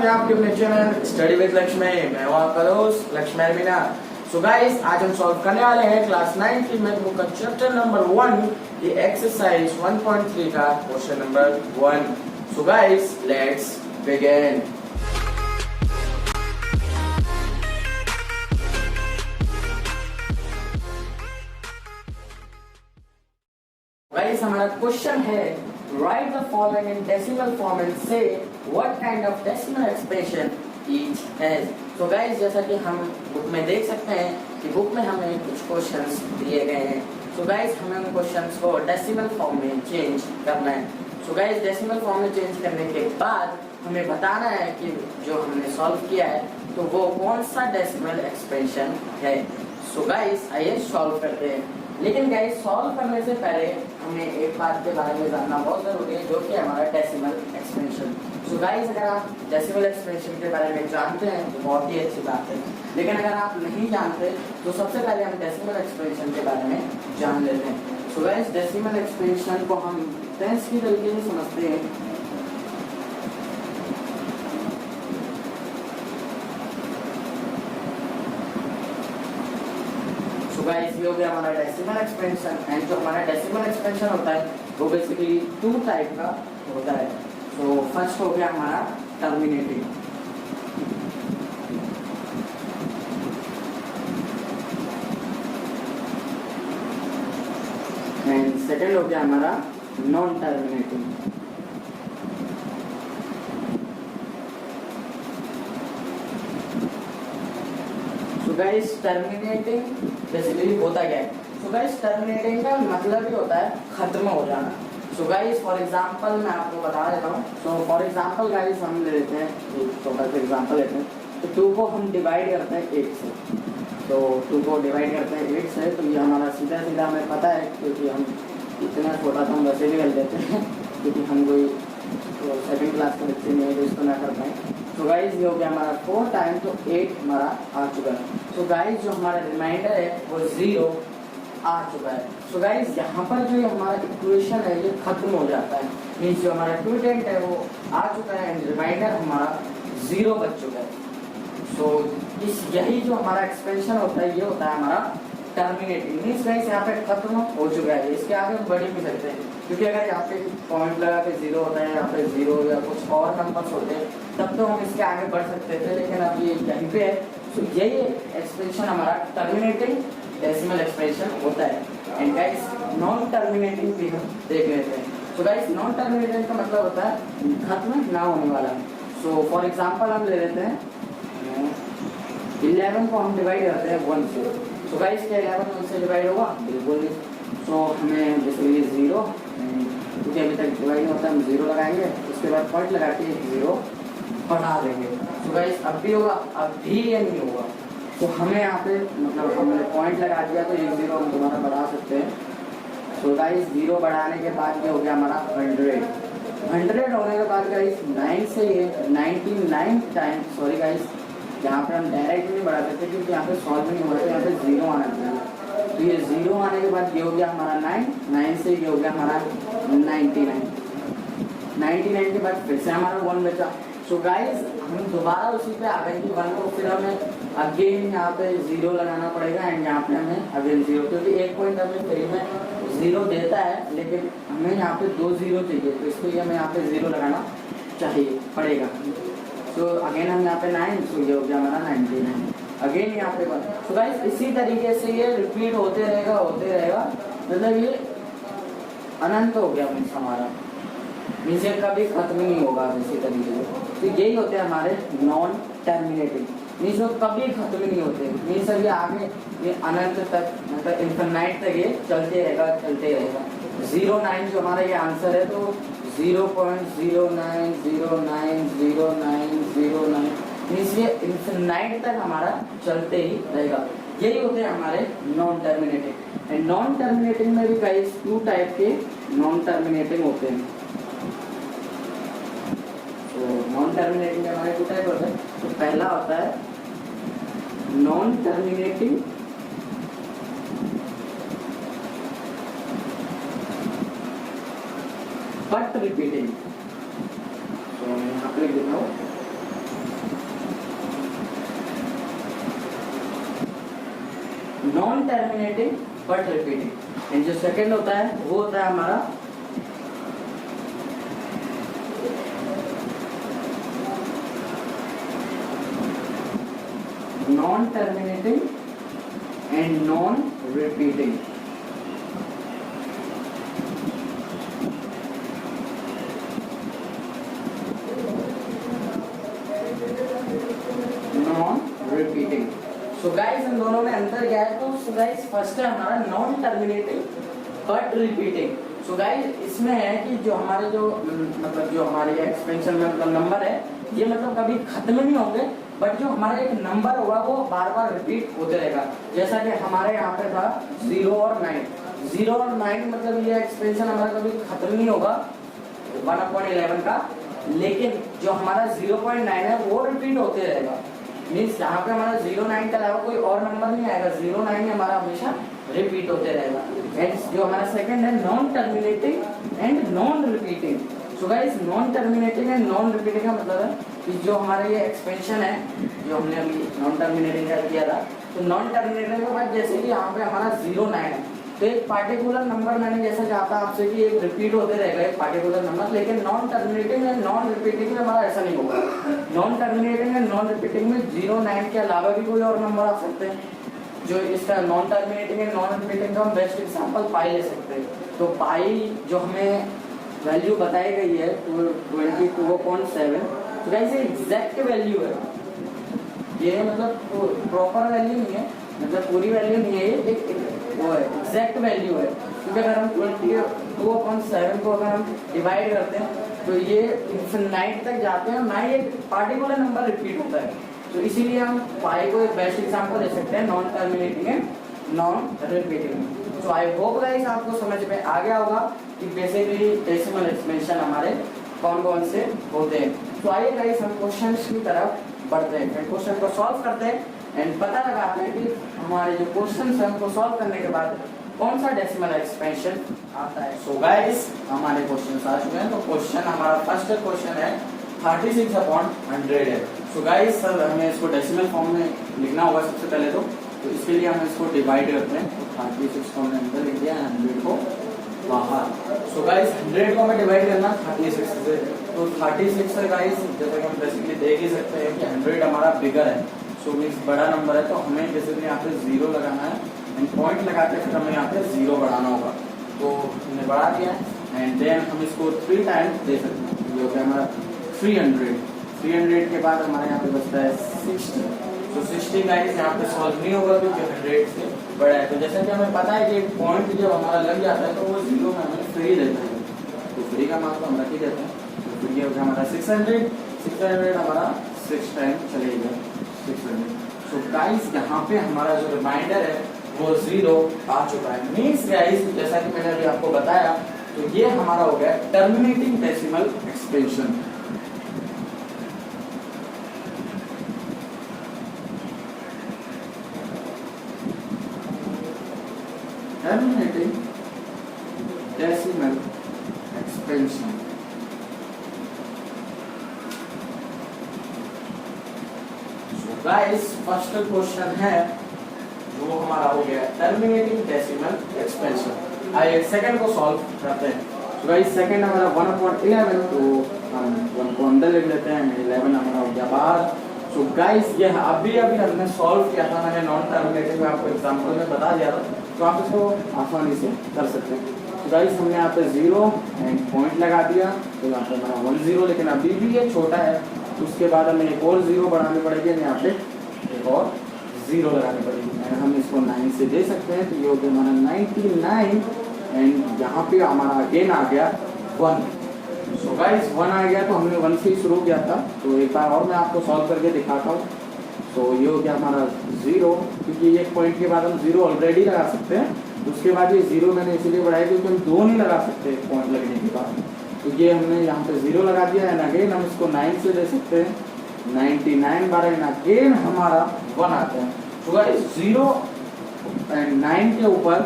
हैं आपके अपने चैनल स्टडी विद लक्ष्मी। मैं हूं आपका दोस्त लक्ष्मी मीना। सो गाइस, आज हम सॉल्व करने वाले हैं क्लास 9 की मैथ बुक का चैप्टर नंबर 1 की एक्सरसाइज 1.3 का question number 1। So guys, let's begin. Guys, हमारा क्वेश्चन है write the following in decimal form and say what kind of decimal expression each has। तो गाइस, जैसा कि हम बुक में देख सकते हैं कि बुक में हमें कुछ क्वेश्चंस दिए गए हैं। सो गाइस, हमें उन क्वेश्चंस को डेसिमल फॉर्म में चेंज करना है। सो गाइस, डेसिमल फॉर्म में चेंज करने के बाद हमें बताना है कि जो हमने सॉल्व किया है तो वो कौन सा डेसिमल एक्सप्रेशन है। सो गाइस, आइए सॉल्व करते हैं। लेकिन गाइस, सॉल्व करने से पहले हमें एक बात के बारे में जानना बहुत जरूरी है, जो कि हमारा डेसिमल एक्सप्रेशन। सो गाइस, अगर आप डेसिमल एक्सप्रेशन के बारे में जानते हैं तो बहुत ही अच्छी बात है, लेकिन अगर आप नहीं जानते तो सबसे पहले हम डेसिमल एक्सप्रेशन के बारे में जान लेते हैं। सो गाइस, डेसिमल एक्सप्रेशन को हम टेंस की तरीके से समझते हैं। गाइस, ये हो गया हमारा डेसिमल एक्सपेंशन। एंड जो हमारा डेसिमल एक्सपेंशन होता है वो बेसिकली 2 टाइप का होता है। तो फर्स्ट हो गया हमारा टर्मिनेटिंग, एंड सेकंड हो गया हमारा non terminating. Guys, terminating basically होता क्या है? सो गाइस, टर्मिनेटिंग का मतलब ही होता है खत्म हो जाना। सो गाइस, फॉर एग्जांपल मैं आपको बता देता हूँ। सो फॉर एग्जांपल गाइस, हम ले लेते हैं एक छोटा सा एग्जांपल लेते हैं। तो 2 को हम डिवाइड करते हैं 8 से। तो 2 को डिवाइड करते हैं 8 से, तो ये हमारा सीधा सीधा हमें पता है, क्योंकि हम इतना छोटा था हम वैसे भी कर देते हैं, क्योंकि हम कोई सेकंड क्लास के बच्चे नहीं है तो इसको ना कर पाए। तो गाइस, ये हो गया हमारा 4 टाइम, तो 8 हमारा आ चुका है। तो गाइस, जो हमारा रिमाइंडर है वो 0 आ चुका है। तो गाइस, यहाँ पर जो हमारा इक्वेशन है ये खत्म हो जाता है। मीन्स जो हमारा क्यूटेंट है वो आ चुका है एंड रिमाइंडर हमारा 0 बच चुका है। सो यही जो हमारा एक्सपेंशन होता है ये होता है हमारा टर्मिनेटिंग। मीन्स गाइस, यहाँ पे खत्म हो चुका है, इसके आगे हम बढ़ भी सकते हैं, क्योंकि अगर यहाँ पे पॉइंट लगा के 0 होता है, यहाँ पे 0 या कुछ और नंबर्स होते हैं तब तो हम इसके आगे बढ़ सकते थे, लेकिन अब ये यहीं पे है। तो यही एक्सप्रेशन हमारा टर्मिनेटिंग डेसिमल एक्सप्रेशन होता है। एंड गाइस, नॉन टर्मिनेटिंग भी हम देख लेते हैं। तो गाइस, नॉन टर्मिनेटिंग का मतलब होता है खत्म ना होने वाला। सो फॉर एग्जांपल हम ले लेते हैं 11 को हम डिवाइड करते हैं 1 से। तो गाइस, क्या 11 1 से डिवाइड होगा? बिल्कुल नहीं। सो हमें बेसिकली 0, क्योंकि अभी तक डिवाइड नहीं होता, हम 0 लगाएंगे, उसके बाद पॉइंट लगा के 0 बढ़ा देंगे। तो गाइस, अब भी होगा, अब भी ये नहीं होगा। तो हमें यहाँ पे मतलब हमने पॉइंट लगा दिया तो 1 0 हम दोबारा बढ़ा सकते हैं। तो गाइस, 0 बढ़ाने के बाद ये हो गया हमारा 100 होने के बाद गाइस 9 से ये 99 टाइम, सॉरी गाइस, यहाँ पे हम डायरेक्ट नहीं बढ़ा सकते क्योंकि यहाँ पे सॉल्व नहीं हो रहा है, यहाँ पे 0 आना चाहिए। तो ये 0 आने के बाद ये हो गया हमारा 9 से ये हो गया हमारा 99 के बाद फिर से हमारा 1 बचा। सो गाइस, हम दोबारा उसी पे आ गए कि 1 को फिर हमें अगेन यहाँ पे 0 लगाना पड़ेगा एंड यहाँ पे हमें अगेन 0, क्योंकि एक पॉइंट हमें फ्री में 0 देता है, लेकिन हमें यहाँ पे 2 0 चाहिए, तो इसके लिए हमें यहाँ पे 0 लगाना चाहिए पड़ेगा। तो अगेन हम यहाँ पे 9, तो ये हो गया हमारा 99, अगेन यहाँ पे 1। तो गाइस, इसी तरीके से ये रिपीट होते रहेगा, मतलब ये अनंत हो गया मीन्स हमारा, मीन्स ये कभी खत्म नहीं होगा इसी तरीके से। तो यही होते हैं हमारे नॉन टर्मिनेटिंग, मीन्स वो कभी खत्म नहीं होते। मीन्स अभी आगे ये अनंत तक, मतलब इन्फिनाइट तक ये चलते रहेगा। 09 जो हमारा ये आंसर है, तो 0.09090909 मीन्स ये इन्फिनाइट तक हमारा चलते ही रहेगा। यही होते हैं हमारे non terminating. And non terminating में भी गाइस 2 टाइप के नॉन टर्मिनेटिंग होते हैं। तो नॉन टर्मिनेटिंग में हमारे 2 टाइप होते हैं। तो पहला होता है नॉन टर्मिनेटिंग बट रिपीटिंग। तो मैं यहाँ पे लिख देता हूँ non terminating but repeating. And जो सेकंड होता है वो होता है हमारा non terminating and non repeating. Non repeating. So guys in दोनों में अंतर क्या है? तो सो गाइस फर्स्ट है हमारा non terminating but repeating. So guys इसमें है कि जो हमारे जो मतलब जो हमारे एक्सपेंशन में मतलब नंबर है ये मतलब कभी खत्म नहीं होंगे, बट जो हमारा एक नंबर होगा वो बार बार रिपीट होते रहेगा। जैसा कि हमारे यहाँ पे था 0 और 9, 0 और 9 मतलब ये एक्सपेंशन हमारा कभी खत्म नहीं होगा 1/11 का, लेकिन जो हमारा 0.9 है वो रिपीट होते रहेगा। मीन्स यहाँ पे हमारा 0.9 के अलावा कोई और नंबर नहीं आएगा, 0.9 हमारा हमेशा रिपीट होते रहेगा। एंड जो हमारा सेकंड है non terminating and non repeating. So guys non terminating and non repeating का मतलब है कि जो हमारा ये एक्सपेंशन है जो हमने अभी नॉन टर्मिनेटिंग का किया था, तो नॉन टर्मिनेटिंग के बाद जैसे कि यहाँ पे हमारा 0.9 है तो एक पार्टिकुलर नंबर मैंने जैसा चाहता आपसे कि एक रिपीट होते रहेगा एक पार्टिकुलर नंबर, लेकिन non terminating and non repeating में हमारा ऐसा नहीं होगा। Non terminating and non repeating में 0.9 के अलावा भी कोई और नंबर आ सकते हैं। जो इसका non terminating and non repeating का हम बेस्ट एग्जांपल पाई ले सकते हैं। तो पाई जो हमें वैल्यू बताई गई है 22.7, तो गाइस ये एग्जैक्ट वैल्यू है, ये मतलब प्रॉपर वैल्यू नहीं है, मतलब पूरी वैल्यू नहीं है, ये एक वो है एग्जैक्ट वैल्यू है। क्योंकि अगर हम 22.7 को अगर हम डिवाइड करते हैं तो ये इनफिनिट तक जाते हैं, ना ये पार्टिकुलर नंबर रिपीट होता है। तो इसीलिए हम पाई को एक बेस्ट एग्जांपल दे सकते हैं non terminating and non repeating. तो आई होप गाइस आपको समझ में आ गया होगा कि बेसिकली डेसिमल एक्सपेंशन हमारे कौन कौन से होते हैं। तो आइए गाइस हम क्वेश्चंस की तरफ बढ़ते हैं, क्वेश्चन को सॉल्व करते हैं एंड पता लगाते हैं कि हमारे जो क्वेश्चन है उनको सॉल्व करने के बाद कौन सा डेसिमल एक्सपेंशन आता है। सो गाइस हमारे क्वेश्चन आ चुके हैं। तो क्वेश्चन हमारा फर्स्ट क्वेश्चन है 36/100 है। सो गाइस सर हमें इसको डेसिमल फॉर्म में लिखना होगा सबसे पहले, तो इसके लिए हम इसको डिवाइड करते हैं। तो 36 को हमने अंदर लिख दिया, 100 को बाहर। सो गाइस 100 को हमें डिवाइड करना 36 से, तो 36 से गाइस जैसा कि हम बेसिकली देख ही सकते हैं कि 100 हमारा बिगर है, सो मीन्स बड़ा नंबर है। तो हमें बेसिकली यहाँ पे 0 लगाना है एंड पॉइंट लगा के फिर हमें यहाँ पे 0 बढ़ाना होगा। तो हमने बढ़ा दिया एंड देन हम इसको 3 टाइम्स दे सकते हैं, जो कि हमारा 300 के बाद हमारे यहाँ पे बचता है 60। तो 60 गाइस यहाँ पे सॉल्व नहीं होगा क्योंकि 100 से बड़ा है। तो जैसा कि हमें पता है कि एक पॉइंट जब हमारा लग जाता है तो वो 0 में हमें फ्री देता है, तो फ्री का मान तो हम रख ही देते हैं। तो फ्री हो गया हमारा 600 हमारा 6 टाइम चलेगा 600। तो गाइस यहाँ पे हमारा जो रिमाइंडर है वो 0 आ चुका है। मीन्स गाइस जैसा कि मैंने अभी आपको बताया, तो ये हमारा हो गया terminating decimal expansion. Terminating decimal expansion. So guys first question है वो हमारा हो गया टर्मिनेटिंग डेसिमल एक्सपेंशन। आइए सेकंड को सॉल्व करते हैं। तो गाइस सेकंड हमारा 1/11, तो हम 1 को अंदर लिख लेते हैं, 11 हमारा हो गया बाहर। तो गाइस ये अभी हमने सॉल्व किया था, मैंने नॉन टर्मिनेटिंग में आपको एग्जांपल में बता दिया था, तो आप इसको आसानी से कर सकते हैं। तो गाइस हमने यहाँ पे 0 एंड पॉइंट लगा दिया, तो यहाँ पे हमारा 10, लेकिन अभी भी ये छोटा है, तो उसके बाद हमें एक और 0 बढ़ानी पड़ेगी, यहाँ पे एक और 0 लगानी पड़ेगी। हम इसको 9 से दे सकते हैं, तो ये हो गया हमारा 99 एंड यहाँ पे हमारा अगेन आ गया 1। सो गाइस 1 आ गया, तो हमने 1 से शुरू किया था, तो एक बार और मैं आपको सॉल्व करके दिखाता हूँ। तो ये हो गया हमारा 0, क्योंकि एक पॉइंट के बाद हम 0 ऑलरेडी लगा सकते हैं, उसके बाद ये 0 मैंने इसीलिए बढ़ाया क्योंकि हम 2 नहीं लगा सकते एक पॉइंट लगने के बाद। तो ये हमने यहाँ पे 0 लगा दिया एंड अगेन हम इसको 9 से दे सकते हैं, 99 बार एंड अगेन हमारा 1 आता है। तो गाइस 0 एंड 9 के ऊपर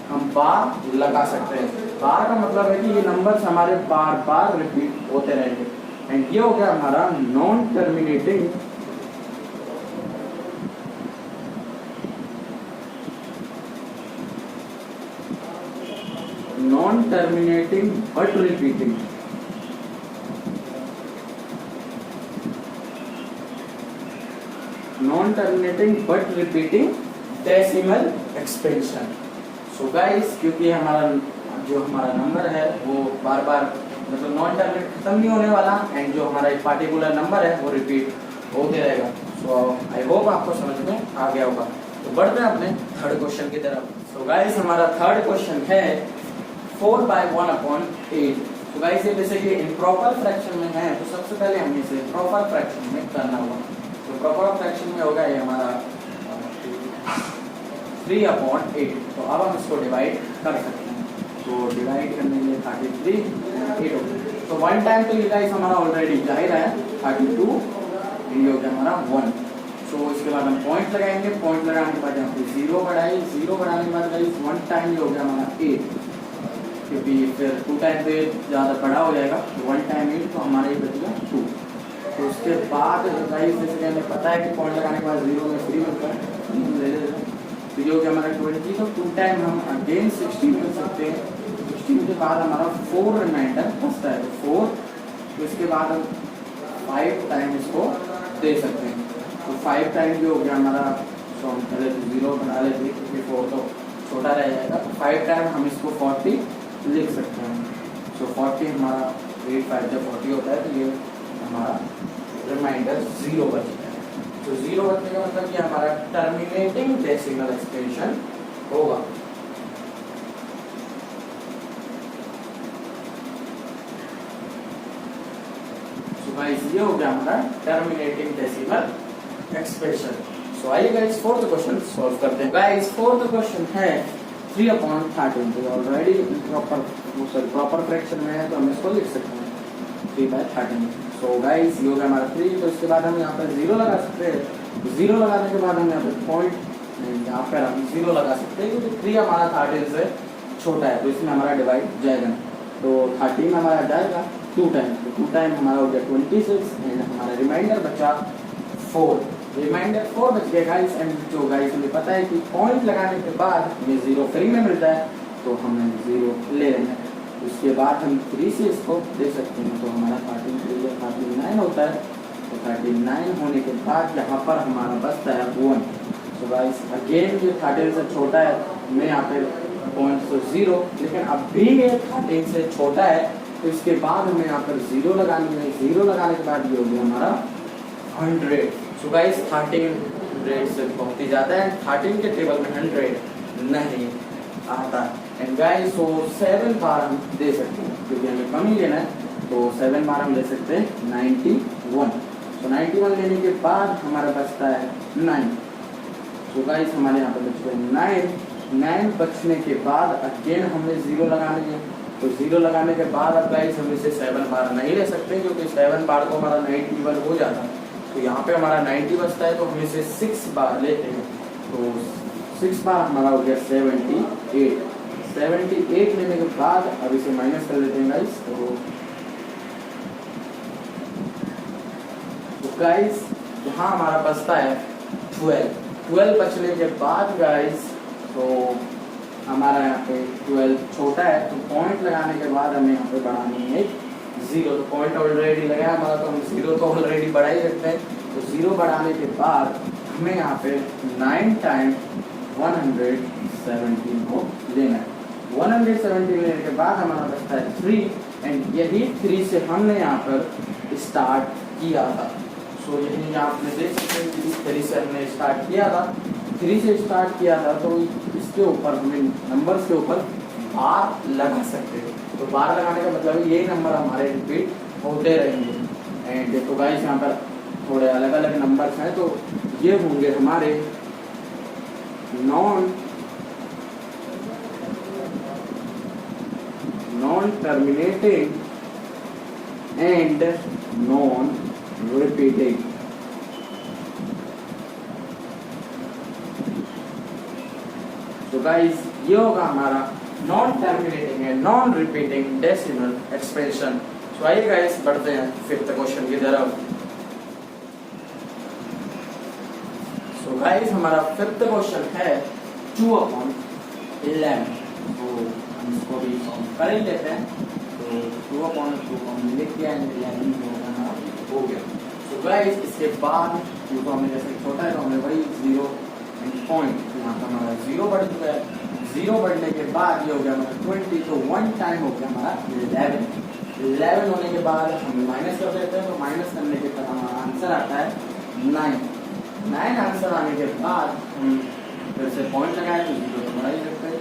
हम बार लगा सकते हैं। बार का मतलब है कि ये नंबर्स हमारे बार बार रिपीट होते रहेंगे एंड ये हो गया हमारा non terminating non terminating but repeating, non terminating but repeating decimal expansion. So guys, क्योंकि हमारा जो हमारा नंबर है वो बार बार मतलब नॉन टर्मिनेट खत्म नहीं होने वाला, एंड जो हमारा एक पार्टिकुलर नंबर है वो रिपीट होते रहेगा। सो आई होप आपको समझ में आ गया होगा। तो बढ़ते हैं अपने थर्ड क्वेश्चन की तरफ। सो गाइस, हमारा थर्ड क्वेश्चन है 4/1/8। तो गाइस, ये जैसे कि इम्प्रॉपर फ्रैक्शन में है तो सबसे पहले हमें इसे प्रॉपर फ्रैक्शन में करना होगा। तो प्रॉपर फ्रैक्शन में होगा ये हमारा 3/8। तो अब हम इसको डिवाइड कर सकते हैं। तो डिवाइड करने के लिए 33 8 हो गया। तो वन टाइम तो ये गाइस हमारा ऑलरेडी जाहिर है 32, ये हो गया हमारा 1। सो इसके बाद हम पॉइंट लगाएंगे, पॉइंट लगाने के बाद यहाँ पे 0 बढ़ाए, 0 बढ़ाने के बाद गाइस वन टाइम ये हो गया हमारा 8, क्योंकि फिर 2 टाइम पे ज़्यादा बड़ा हो जाएगा। तो वन टाइम 8, तो हमारे ये बच गया 2। तो उसके बाद गाइस जैसे कि हमें पता है कि पॉइंट लगाने के बाद 0 में 3 मिलता है, तो ये हो गया हमारा 20। तो 2 टाइम हम अगेन 16 मिल सकते हैं। 16 के बाद हमारा 4 रिमाइंडर बचता है, तो 4। तो इसके बाद हम 5 टाइम इसको दे सकते हैं। तो 5 टाइम जो हो गया हमारा, तो हम पहले तो 0 बना लेते हैं क्योंकि 4 तो छोटा रह जाएगा। तो 5 टाइम हम इसको 40 लिख सकते हैं। सो 40 हमारा 8 5 जब 40 होता है, तो ये हमारा रिमाइंडर 0 बचता है। तो 0 बचने का मतलब कि हमारा टर्मिनेटिंग डेसिमल एक्सपेंशन होगा। सो गाइस, ये हो गया हमारा टर्मिनेटिंग डेसिमल एक्सप्रेशन। सो आइए गाइस फोर्थ क्वेश्चन सॉल्व करते हैं। गाइस फोर्थ क्वेश्चन है 3/13। तो ऑलरेडी प्रॉपर फ्रैक्शन में है तो हम इसको लिख सकते हैं 3/13। सो गाइस, ये हो गया हमारा 3। तो इसके बाद हम यहाँ पर 0 लगा सकते हैं। 0 लगाने के बाद हम यहाँ पर पॉइंट, यहाँ पर हम 0 लगा सकते हैं क्योंकि 3 हमारा 13 से छोटा है, तो इसमें हमारा डिवाइड जाएगा। तो 13 हमारा जाएगा 2 टाइम, तो 2 टाइम हमारा हो गया 26, एंड हमारा रिमाइंडर बचा 4। रिमाइंडर 4 बच गया गाइस। एंड जो गाइस हमें पता है कि पॉइंट लगाने के बाद हमें 0 फ्री में मिलता है, तो हमें 0 ले लेना है। उसके बाद हम 3 से इसको दे सकते हैं। तो हमारा 39 होता है। तो 39 होने के बाद यहाँ पर हमारा बचता है 1। तो गाइस अगेन ये 13 से छोटा है, मैं यहाँ पे पॉइंट तो 0, लेकिन अब भी ये 13 से छोटा है, तो इसके बाद हमें यहाँ पर 0 लगानी है। 0 लगाने के बाद ये हो गया हमारा 100। सो गाइस 13 से बहुत ही ज़्यादा है। 13 के टेबल में 100 नहीं आता। एंड गाइस सो 7 बार हम दे सकते हैं क्योंकि हमें कम ही लेना है। तो 7 बार हम ले सकते हैं 91। तो 91 लेने के बाद हमारा बचता है 9। तो गाइस हमारे यहाँ पर बचते हैं 9 बचने के बाद अगेन हमें 0 लगाने हैं। तो 0 लगाने के बाद अब गाइस हम इसे 7 बार नहीं ले सकते क्योंकि 7 बार को हमारा 91 हो जाता है। तो यहाँ पे हमारा 90 बचता है, तो हम इसे 6 बार लेते हैं। तो 6 बार हमारा हो गया 78। 78 लेने के बाद अब इसे माइनस कर देते हैं गाइस। तो गाइस यहाँ हमारा बचता है 12 बचने के बाद गाइस, तो हमारा यहाँ पे 12 छोटा है, तो पॉइंट लगाने के बाद हमें यहाँ पे बढ़ानी है 0। तो पॉइंट ऑलरेडी लगाया हमारा, तो हम 0 तो ऑलरेडी बढ़ा ही सकते हैं। तो 0 बढ़ाने के बाद हमें यहाँ पे 9 टाइम 117 को लेना है। 117 लेने के बाद हमारा बचता है 3, एंड यही 3 से हमने यहाँ पर स्टार्ट किया था। सो यही आपने देख सकते हैं कि इस 3 से हमने स्टार्ट किया था। 3 से स्टार्ट किया था, तो इसके ऊपर हमें नंबर्स के ऊपर बार लगा सकते हैं। तो बार लगाने का मतलब यही नंबर हमारे रिपीट होते रहेंगे। एंड तो गाइस यहाँ पर थोड़े अलग अलग नंबर्स हैं, तो ये होंगे हमारे non terminating and non repeating. तो गाइस ये होगा हमारा non terminating and non repeating decimal expression. तो आइए गाइस बढ़ते हैं 5th क्वेश्चन की तरफ। तो गाइस हमारा 5th क्वेश्चन है 2/11। तो हम इसको भी सॉल्व कर ही लेते हैं। तो 2/2 को हम लिख दिया, 11 हो गया। तो गाइस इसके बाद क्योंकि हमने जैसे छोटा है तो हमने वही 0 पॉइंट, यहाँ पर हमारा 0 बढ़ चुका है। 0 बढ़ने के बाद ये हो गया हमारा 20, तो 1 टाइम हो गया हमारा 11 होने के बाद हम माइनस कर देते हैं। तो माइनस करने के बाद हमारा आंसर आता है 9 आंसर आने के बाद हम फिर से पॉइंट लगाए तो 0 तो बढ़ा ही सकते हैं,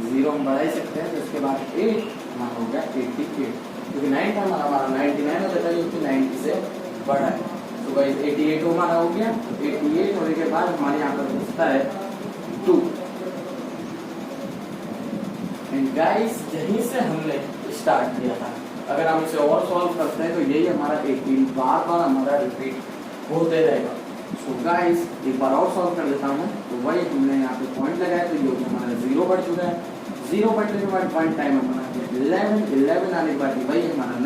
0 हम बढ़ा ही सकते हैं। तो उसके बाद 8 हमारा हो गया 88, क्योंकि 9 का हमारा 99 हो जाता है, क्योंकि 90 से बड़ा है। तो गाइस 88 हमारा हो गया। 88 होने के बाद हमारे यहाँ पर बचता है 2। एंड गाइस यहीं से हमने स्टार्ट किया था। अगर हम इसे और सॉल्व करते हैं तो यही हमारा 18 बार हमारा रिपीट होते रहेगा। सो गाइस एक बार और सॉल्व कर लेता हूँ। तो वही हमने यहाँ पे पॉइंट लगाया, तो ये हमारा 0 बढ़ चुका है। 0 बढ़ने के बाद 1 टाइम हमारा 11 आने के बाद वही हमारा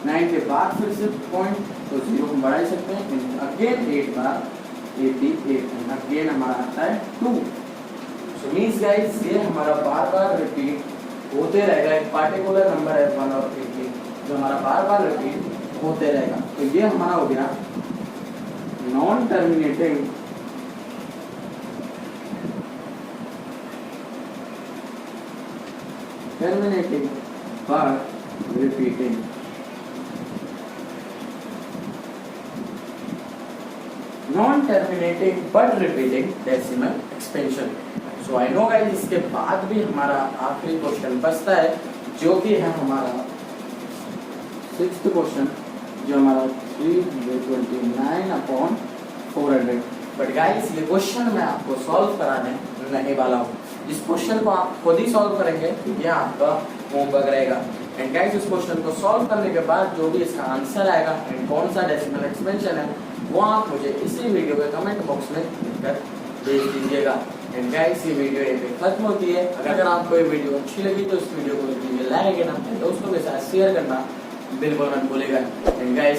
9 के बाद फिर से पॉइंट, तो 0 हम बढ़ा ही सकते हैं। अगेन 8 बार 88, अगेन हमारा आता है 2। सो मीन्स गाइस ये हमारा बार रिपीट होते रहेगा। एक पार्टिकुलर नंबर है 1 और 80 जो हमारा बार रिपीट होते रहेगा। तो ये हमारा हो गया non terminating but repeating। Non terminating but repeating decimal expansion. So I know guys इसके बाद भी हमारा आखिरी क्वेश्चन बचता है, जो कि है हमारा 6th क्वेश्चन, जो हमारा 329/400। बट गाइस ये क्वेश्चन मैं आपको सॉल्व कराने नहीं वाला हूँ। इस क्वेश्चन को आप खुद ही सॉल्व करेंगे, ये आपका होमवर्क रहेगा। एंड गाइस इस क्वेश्चन को सॉल्व करने के बाद जो भी इसका आंसर आएगा एंड कौन सा डेसिमल एक्सपेंशन है, वो आप मुझे इसी वीडियो के कमेंट बॉक्स में लिखकर भेज दीजिएगा। एंड गाइस ये वीडियो यहीं पे खत्म होती है। अगर आपको ये वीडियो अच्छी लगी तो इस वीडियो को कीजिए लाइक एंड अपने दोस्तों के साथ शेयर करना बिल्कुल मत भूलिएगा। एंड गाइस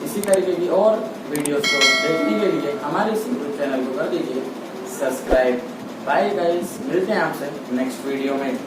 इसी तरीके की और वीडियोस को देखने के लिए हमारे इस यूट्यूब चैनल को कर दीजिए सब्सक्राइब। बाय गाइस, मिलते हैं आपसे नेक्स्ट वीडियो में।